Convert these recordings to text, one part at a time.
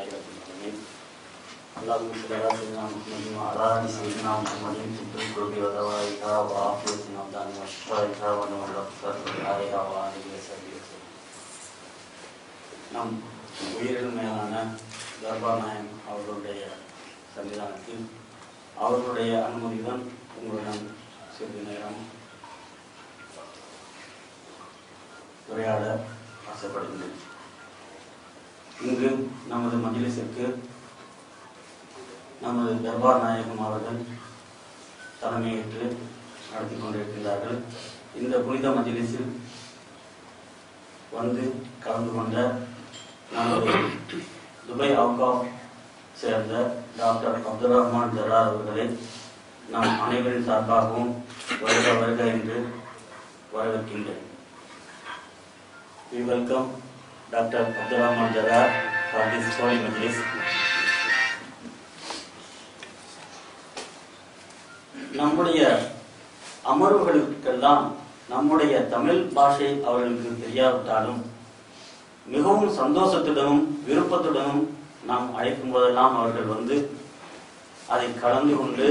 Bismillahirrahmanirrahim. Allahumma salli ala sayyidina Muhammadin wa ala ali sayyidina Muhammadin fil qulubi wa dawa'iha wa afiyatin abdani wa shifaiha wa nawal absar wa aliha wa alihi wa sahbihi. நம் உயிரில் மேலான தர்பார் நாயகம் அவர்களுடைய சன்னிதானத்தில் அவர்களுடைய அனுமதியுடன் உங்களுடன் சிறிது நேரம் உரையாட ஆசைப்படுகின்றேன். இங்கு நமது மஜ்லிஸிற்கு நமது தர்பார் நாயகம் அவர்கள் தலைமையேற்று நடத்தி கொண்டிருக்கிறார்கள். இந்த புனித மஜ்லிஸில் வந்து கலந்து கொண்ட நமது துபாய் அவுகாஃப் சேர்ந்த டாக்டர் அப்துல் ரஹ்மான் ஜரார் அவர்களை நாம் அனைவரின் சார்பாகவும் வருக வருக என்று வரவேற்கின்றேன். We welcome Dr. Abdul Rahman Jarar for this holy majlis. நம்முடைய அமர்வுகளுக்கெல்லாம் நம்முடைய தமிழ் பாஷை அவர்களுக்கு தெரியாவிட்டாலும் மிகவும் சந்தோஷத்துடனும் விருப்பத்துடனும் நாம் அழைக்கும் போதெல்லாம் அவர்கள் வந்து அதை கலந்து கொண்டு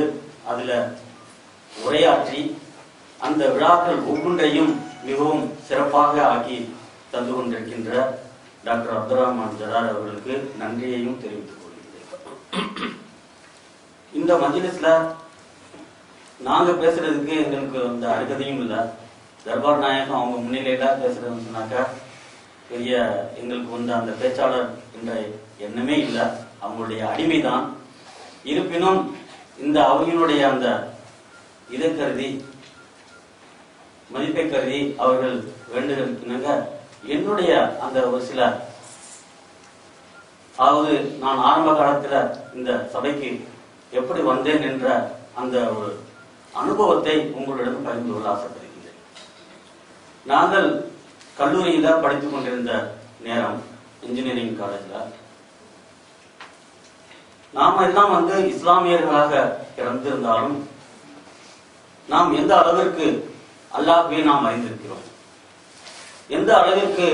அதில் உரையாற்றி அந்த விழாக்கள் ஒவ்வொன்றையும் மிகவும் சிறப்பாக ஆக்கி தந்து கொண்டிருக்கின்ற டாக்டர் அப்துல் ரஹ்மான் ஜரார் அவர்களுக்கு நன்றியையும் தெரிவித்துக் கொள்கிறேன். இந்த மஜ்லிஸ்ல நாங்க பேசுறதுக்கு எங்களுக்கு அந்த அருகதையும் இல்லை. தர்பார் நாயகம் அவங்க முன்னிலையில பேசுறதுன்னு சொன்னாக்கா பெரிய எங்களுக்கு வந்து அந்த பேச்சாளர் என்ற எண்ணமே இல்லை. அவங்களுடைய அடிமைதான். இருப்பினும் இந்த அவையினுடைய அந்த இதை கருதி மதிப்பை கருதி அவர்கள் வேண்டுகின்றன. என்னுடைய அந்த ஒரு சில அதாவது நான் ஆரம்ப காலத்துல இந்த சபைக்கு எப்படி வந்தேன் என்ற அந்த ஒரு அனுபவத்தை உங்களிடம் பகிர்ந்து கொள்ள ஆசைப்படுகின்றேன். நாங்கள் கல்லூரியில படித்துக் கொண்டிருந்த நேரம் இன்ஜினியரிங் காலேஜ்ல நாம எல்லாம் வந்து இஸ்லாமியர்களாக இறந்திருந்தாலும் நாம் எந்த அளவிற்கு அல்லாஹ்வை நாம் அறிந்திருக்கிறோம், எந்த அளவிற்கு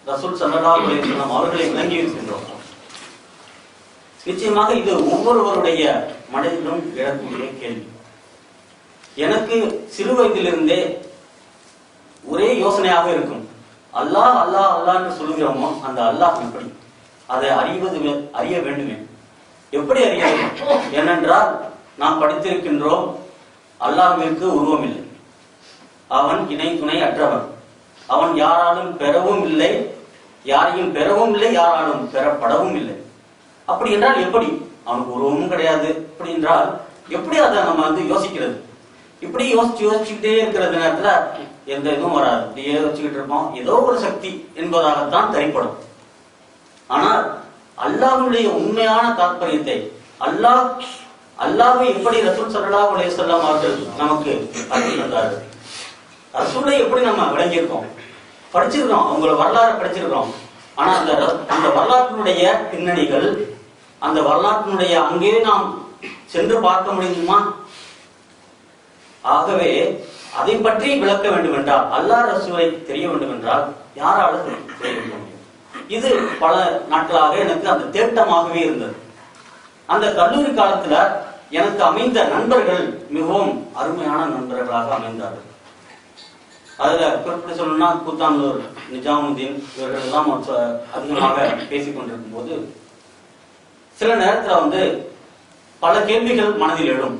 ரசூல் ஸல்லல்லாஹு அலைஹி வஸல்லம் அவர்களை விளங்கி இருக்கின்றோம். நிச்சயமாக இது ஒவ்வொருவருடைய மனதிலும் எழக்கூடிய கேள்வி. எனக்கு சிறு வயதிலிருந்தே ஒரே யோசனையாக இருக்கும், அல்லாஹ் அல்லாஹ் அல்லாஹ் என்று சொல்லுகிறோமோ அந்த அல்லாஹ் எப்படி, அதை அறிய வேண்டுமே. எப்படி அறிய வேண்டும்? ஏனென்றால் நாம் படித்திருக்கின்றோம், அல்லாஹ்விற்கு உருவம் இல்லை, அவன் இணை துணை அற்றவன், அவன் யாராலும் பெறவும் இல்லை, யாரையும் பெறவும் இல்லை, யாராலும் பெறப்படவும் இல்லை. அப்படி என்றால் எப்படி? அவனுக்கு உருவமும் கிடையாது. அப்படி என்றால் எப்படி அதை நம்ம வந்து யோசிக்கிறது? இப்படி யோசிச்சுக்கிட்டே இருக்கிறது நேரத்துல எந்த இதுவும் வராது. இப்படியே யோசிச்சுக்கிட்டு இருப்போம், ஏதோ ஒரு சக்தி என்பதாகத்தான் தெரிப்படும். ஆனால் அல்லாஹ்வுடைய உண்மையான தாற்பயத்தை, அல்லாஹ்வை எப்படி ரசூல் ஸல்லல்லாஹு அலைஹி வஸல்லம் அவர்கள் நமக்கு அறிந்து தந்தார்கள், ரசூலை எப்படி நம்ம விளங்கியிருக்கோம், படிச்சிருக்கோம், அவங்கள வரலாறு படிச்சிருக்கோம். ஆனா அந்த வரலாற்றினுடைய பின்னணிகள், அந்த வரலாற்றினுடைய அங்கே நாம் சென்று பார்க்க முடியுமா? ஆகவே அதை பற்றி விளக்க வேண்டும் என்றால், அல்லாஹ் ரசூலை தெரிய வேண்டும் என்றால் யாராலும் தெரிய முடியும். இது பல நாட்களாக எனக்கு அந்த தேட்டமாகவே இருந்தது. அந்த கல்லூரி காலத்துல எனக்கு அமைந்த நண்பர்கள் மிகவும் அருமையான நண்பர்களாக அமைந்தார்கள். அதுல குறிப்பிட்டு சொல்லணும்னா கூத்தானூர் நிஜாமுதீன் இவர்கள் எல்லாம் அதிகமாக பேசிக் கொண்டிருக்கும் போது சில நேரத்துல வந்து பல கேள்விகள் மனதில் எழும்.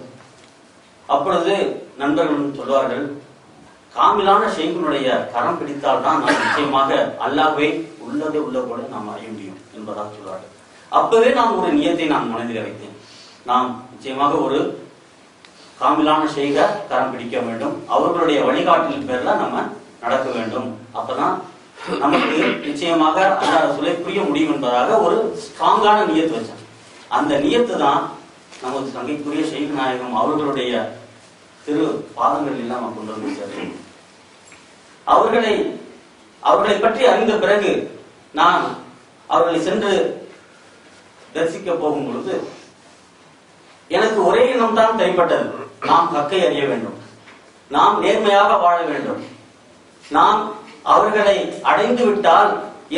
அப்பொழுது நண்பர்கள் சொல்வார்கள், காமிலான ஷேகுனுடைய கரம் பிடித்தால்தான் நாம் நிச்சயமாக அல்லாஹ்வை உள்ளதே உள்ள போல நாம் அறிய முடியும் என்பதாக சொல்வார்கள். அப்பவே நான் ஒரு நியத்தை நான் மனதில் வைத்தேன், நாம் நிச்சயமாக ஒரு காமிலான ஷேக கரம் பிடிக்க வேண்டும், அவர்களுடைய வழிகாட்டில் பேர்ல நம்ம நடக்க வேண்டும். அப்பதான் நமக்கு நிச்சயமாக அல்லாஹ் ரசூலை புரிய முடியும் என்பதாக ஒரு ஸ்ட்ராங்கான நியத்து வச்சேன். அந்த நியத்து தான் நமது சங்கைக்குரிய ஷேக் நாயகம் அவர்களுடைய திரு பாதங்களில் நாம கொண்டு வந்து சேர்ந்தோம். அவர்களை பற்றி அறிந்த பிறகு நான் அவர்களை சென்று தரிசிக்க போகும் பொழுது எனக்கு ஒரே எண்ணம் தான் கைப்பட்டது, நாம் ஹக்கை அறிய வேண்டும், நாம் நேர்மையாக வாழ வேண்டும், நாம் அவர்களை அடைந்து விட்டால்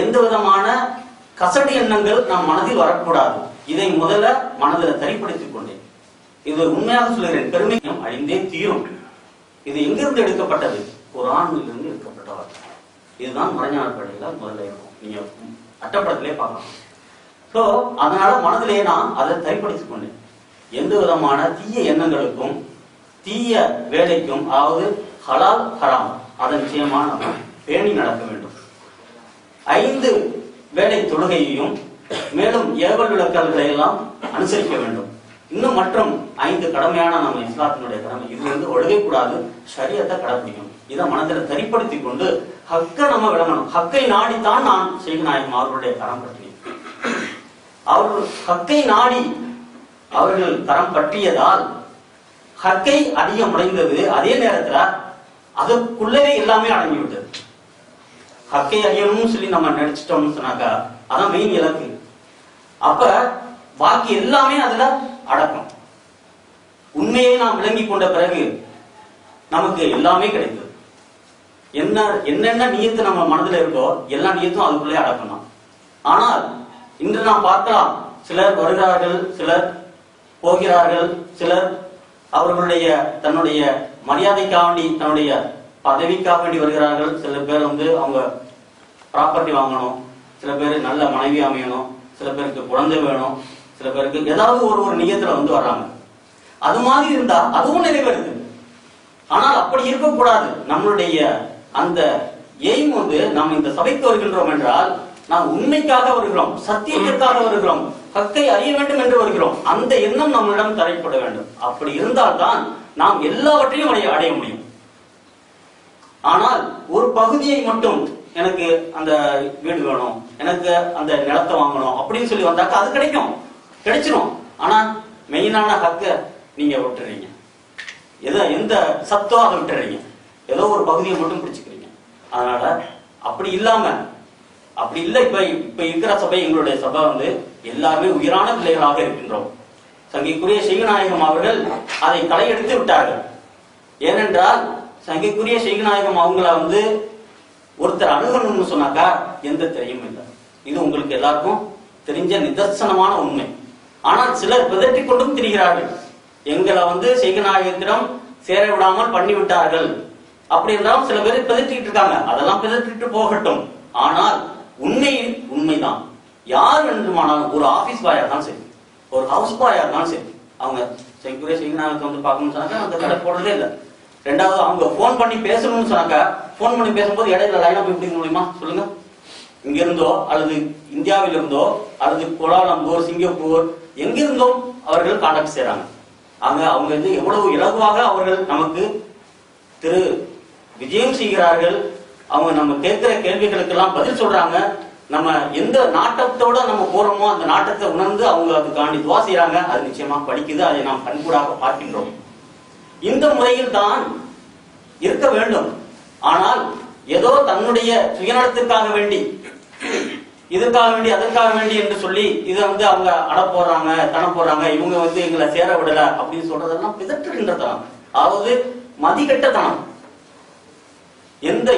எந்த விதமான கசடு எண்ணங்கள் நம் மனதில் வரக்கூடாது. இதை முதல்ல மனதில் சரிப்படுத்திக் கொண்டேன். இது உண்மையாக சொல்கிறேன், பெருமையும் அழிந்தே தீரும். இது எங்கிருந்து எடுக்கப்பட்டது? குர்ஆனிலிருந்து எடுக்கப்பட்ட வார்த்தை. இதுதான் மறைஞான படையில முதல்ல இருக்கும். நீங்க அட்டப்படத்திலே பார்க்கலாம். சோ அதனால மனதிலே நான் அதை சரிப்படுத்திக் கொண்டேன். எந்த விதமான தீய எண்ணங்களுக்கும் தீய வேலைக்கும், அதாவது ஹலால் ஹராம், அதன் நிச்சயமா நம்ம பேணி நடக்க வேண்டும். 5 வேலை தொழுகையையும் மேலும் ஏவல் விளக்கல்களை எல்லாம் அனுசரிக்க வேண்டும். இன்னும் மற்றும் 5 கடமையான நம்ம இஸ்லாத்தினுடைய கடமை, இதுல இருந்து ஒழுகை கூடாது, ஷரியத்தை கடைபிடிக்கணும். இதை மனதில் சரிப்படுத்திக் கொண்டு ஹக்கை நம்ம விளங்கணும். ஹக்கை நாடித்தான் நான் செய்கநாயகம் அவர்களுடைய கரம் பற்றினேன். அவர்கள் ஹக்கை நாடி அவர்கள் கரம் பற்றியதால் ஹக்கை அதிகம் அடைந்தது. அதே நேரத்துல அதுக்குள்ளவே எல்லாமே அடங்கிவிட்டது. ஹக்கை அறியணும்னு சொல்லி நம்ம நினைச்சிட்டோம்னு சொன்னாக்கா அதான் மெயின் இலக்கு. அப்ப பாக்கி எல்லாமே அதுல அடக்கம். உண்மையை நாம் விளங்கி கொண்ட பிறகு நமக்கு எல்லாமே கிடைத்தது. என்னென்ன நியத்து நம்ம மனதில் இருக்கோ எல்லா நியத்தும் அதுக்குள்ளே அடக்கணும். ஆனால் இன்று நாம் பார்க்கலாம், சிலர் வருகிறார்கள், சிலர் போகிறார்கள், சிலர் அவர்களுடைய தன்னுடைய மரியாதைக்காக வேண்டி, தன்னுடைய பதவிக்காக வேண்டி வருகிறார்கள். சில பேர் அவங்க ப்ராப்பர்ட்டி வாங்கணும், சில பேர் நல்ல மனைவி அமையணும், சில பேருக்கு குழந்தை வேணும், சில பேருக்கு ஏதாவது ஒரு நியத்துல வர்றாங்க. அது மாதிரி இருந்தா அதுவும் நிறைவேறுது. ஆனால் அப்படி இருக்கக்கூடாது. நம்மளுடைய அந்த எய்ம் நாம் இந்த சபைக்கு வருகின்றோம் என்றால் நாம் உண்மைக்காக வருகிறோம், சத்தியத்திற்காக வருகிறோம், ஹக்கை அறிய வேண்டும் என்று வருகிறோம். அந்த எண்ணம் நம்மிடம் தரைப்பட வேண்டும். அப்படி இருந்தால்தான் நாம் எல்லாவற்றையும் அடைய முடியும். ஆனால் ஒரு பகுதியை மட்டும், எனக்கு அந்த வீடு வேணும், எனக்கு அந்த நிலத்தை வாங்கணும் அப்படின்னு சொல்லி வந்தாக்கா அது கிடைச்சிடும். ஆனா மெயினான ஹக்க நீங்க விட்டுறீங்க, எந்த சத்தாக விட்டுறீங்க, ஏதோ ஒரு பகுதியை மட்டும் பிடிச்சுக்கிறீங்க. அதனால அப்படி இல்லை. இப்ப இருக்கிற சபை, எங்களுடைய சபை எல்லாருமே உயிரான பிள்ளைகளாக இருக்கின்றோம். சங்கைக்குரிய செய்கநாயகம் அவர்கள் அதை களையெடுத்து விட்டார்கள். ஏனென்றால் சங்கைக்குரிய செய்கநாயகம் அவங்கள ஒருத்தர் அணுகணும்னு சொன்னாக்கா எந்த திரையும் இல்லை. இது உங்களுக்கு எல்லாருக்கும் தெரிஞ்ச நிதர்சனமான உண்மை. ஆனால் சிலர் பிதற்றிக் கொண்டும் திரிகிறார்கள். எங்களை செய்கநாயகத்திடம் சேர விடாமல் பண்ணிவிட்டார்கள். அப்படி இருந்தாலும் சில பேர் பிதற்றிட்டு இருக்காங்க. அதெல்லாம் பிதற்றிட்டு போகட்டும். ஆனால் உண்மைதான். யார் வேண்டுமானாலும், ஒரு ஆபீஸ் பாயா இருந்தாலும் சரி, ஒரு ஹவுஸ் பாயா இருந்தாலும் சரி, அவங்க செய்கநாயகத்தை பார்க்கணும்னு சொன்னாக்கா அந்த கடை போடுறதே இல்லை. ரெண்டாவது, அவங்க போன் பண்ணி பேசணும்னு சொன்னாக்கா போன் பண்ணி பேசும்போது இடையில லைனா போய் பிடிக்க முடியுமா சொல்லுங்க? இங்க இருந்தோ அல்லது இந்தியாவில் இருந்தோ அல்லது கோலாலம்பூர், சிங்கப்பூர், எங்கிருந்தோ அவர்கள் கான்டாக்ட் செய்யறாங்க. அவங்க எவ்வளவு இலகுவாக அவர்கள் நமக்கு விஜயம் செய்கிறார்கள். அவங்க நம்ம கேட்கிற கேள்விகளுக்கு எல்லாம் பதில் சொல்றாங்க. நம்ம எந்த நாட்டத்தோட நம்ம போறோமோ அந்த நாட்டத்தை உணர்ந்து அவங்க அதுக்காண்டி துவா செய்யறாங்க. அது நிச்சயமா படிக்குது. அதை நாம் கண்கூடாக பார்க்கின்றோம். இந்த முறையில் தான் இருக்க வேண்டும். ஆனால் ஏதோ தன்னுடைய சுயநலத்திற்காக வேண்டி, இதற்காக வேண்டி, அதற்காக வேண்டி என்று சொல்லி இதை அவங்க அட போடுறாங்க, தன போடுறாங்க, இவங்க எங்களை சேர விடல அப்படின்னு சொல்றதெல்லாம் பிதற்றுகின்றதனம், அதாவது மதிக்கட்டத்தனம்.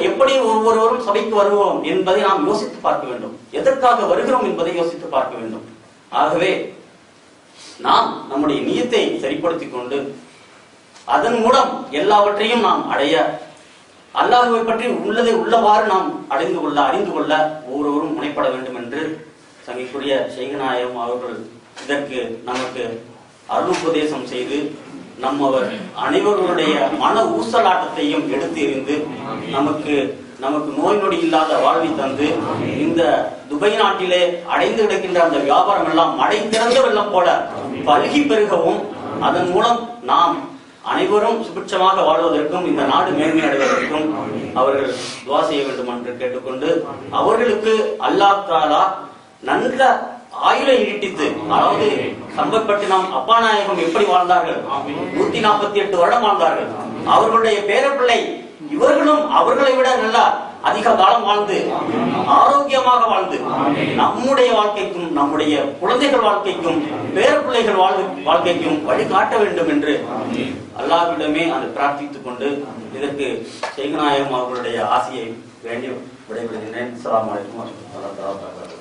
எப்படி ஒவ்வொருவரும் சபைக்கு வருவோம் என்பதை நாம் யோசித்து பார்க்க வேண்டும். எதற்காக வருகிறோம் என்பதை யோசித்து பார்க்க வேண்டும். ஆகவே நாம் நம்முடைய நியத்தை சரிப்படுத்திக் கொண்டு அதன் மூலம் எல்லாவற்றையும் நாம் அடைய, அல்லாஹ்வை பற்றி உள்ளதை உள்ளவாறு நாம் அறிந்து கொள்ள ஒவ்வொருவரும் முனைப்பட வேண்டும் என்று சங்கைக்குரிய செய்கநாயகம் அவர்கள் இதற்கு நமக்கு அருளுபதேசம் செய்து நம்மவர் அனைவருடைய மன ஊசலாட்டத்தையும் எடுத்து எறிந்து நமக்கு நோய் நொடி இல்லாத வாழ்வை தந்து இந்த துபாய் நாட்டிலே அடைந்து கிடக்கின்ற அந்த வியாபாரம் எல்லாம் மழை திறந்த வெள்ளம் போல பல்கி பெருகவும், அதன் மூலம் நாம் அனைவரும் சுபிட்சமாக வாழ்வதற்கும் இந்த நாடு மேன்மை அடைவதற்கும் அவர்கள் துவா செய்ய வேண்டும் என்று கேட்டுக்கொண்டு, அவர்களுக்கு அல்லாஹ் தஆலா நன்க ஆயுளை நீட்டித்து, அதாவது சம்பப்பட்டினம் அப்பாநாயகம் எப்படி வாழ்ந்தார்கள், 148 வருடம் வாழ்ந்தார்கள். அவர்களுடைய பேரப்பிள்ளை இவர்களும் அவர்களை விட நல்லா அதிக காலம் வாழ்ந்து ஆரோக்கியமாக வாழ்ந்து நம்முடைய வாழ்க்கைக்கும் நம்முடைய குழந்தைகள் வாழ்க்கைக்கும் பேரப்பிள்ளைகள் வாழ்க்கைக்கும் வழிகாட்ட வேண்டும் என்று அல்லாஹ்விடமே அதை பிரார்த்தித்துக் கொண்டு இதற்கு செய்கநாயகம் அவர்களுடைய ஆசையை வேண்டி விடைபெறுகின்றேன். அஸ்ஸலாமு அலைக்கும் வரஹ்மத்துல்லாஹி வபரகாத்துஹு.